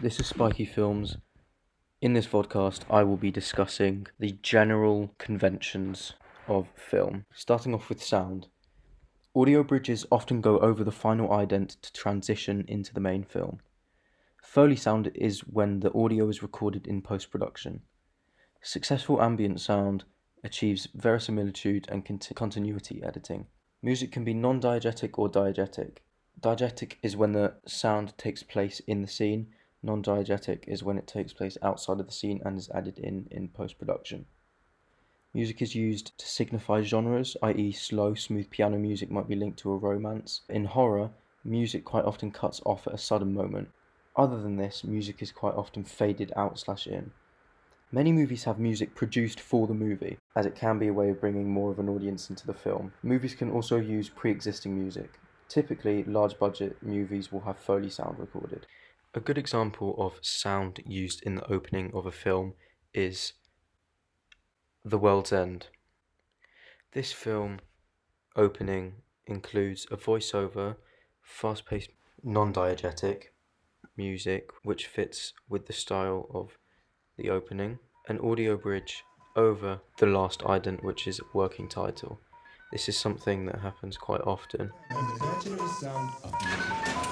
This is Spiky Films. In this vodcast, I will be discussing the general conventions of film. Starting off with sound. Audio bridges often go over the final ident to transition into the main film. Foley sound is when the audio is recorded in post-production. Successful ambient sound achieves verisimilitude and continuity editing. Music can be non-diegetic or diegetic. Diegetic is when the sound takes place in the scene. Non-diegetic is when it takes place outside of the scene and is added in post-production. Music is used to signify genres, i.e. slow, smooth piano music might be linked to a romance. In horror, music quite often cuts off at a sudden moment. Other than this, music is quite often faded out/in. Many movies have music produced for the movie, as it can be a way of bringing more of an audience into the film. Movies can also use pre-existing music. Typically, large-budget movies will have Foley sound recorded. A good example of sound used in the opening of a film is The World's End. This film opening includes a voiceover, fast-paced, non-diegetic music which fits with the style of the opening, an audio bridge over the last ident, which is working title. This is something that happens quite often.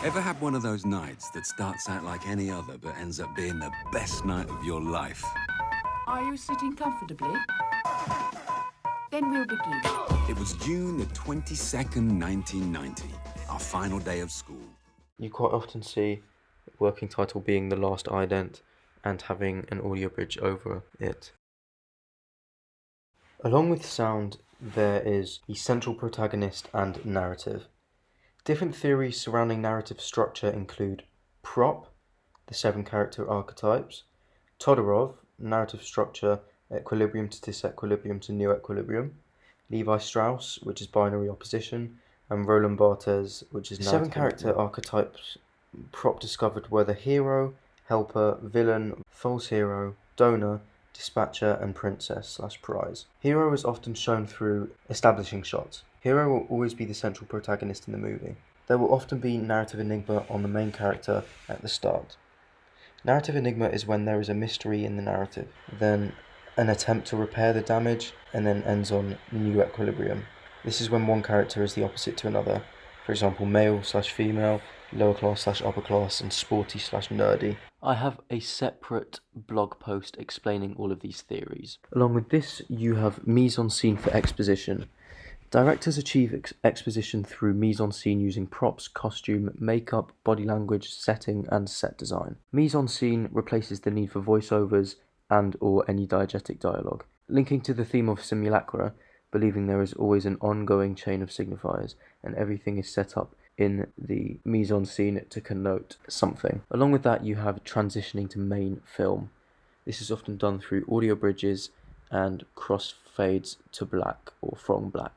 Ever had one of those nights that starts out like any other but ends up being the best night of your life? Are you sitting comfortably? Then we'll begin. It was June the 22nd, 1990, our final day of school. You quite often see working title being the last ident and having an audio bridge over it. Along with sound, there is the central protagonist and narrative. Different theories surrounding narrative structure include prop, the 7 character archetypes, Todorov, narrative structure, equilibrium to disequilibrium to new equilibrium, Levi Strauss, which is binary opposition, and Roland Barthes, which is narrative. 7 character archetypes prop discovered were the hero, helper, villain, false hero, donor, dispatcher, and princess/prize. Hero is often shown through establishing shots. Hero will always be the central protagonist in the movie. There will often be narrative enigma on the main character at the start. Narrative enigma is when there is a mystery in the narrative, then an attempt to repair the damage, and then ends on new equilibrium. This is when one character is the opposite to another, for example male/female, lower class/upper class, and sporty/nerdy. I have a separate blog post explaining all of these theories. Along with this, you have mise-en-scene for exposition. Directors achieve exposition through mise-en-scene using props, costume, makeup, body language, setting, and set design. Mise-en-scene replaces the need for voiceovers and/or any diegetic dialogue, linking to the theme of simulacra, believing there is always an ongoing chain of signifiers, and everything is set up in the mise-en-scene to connote something. Along with that, you have transitioning to main film. This is often done through audio bridges and crossfades to black or from black.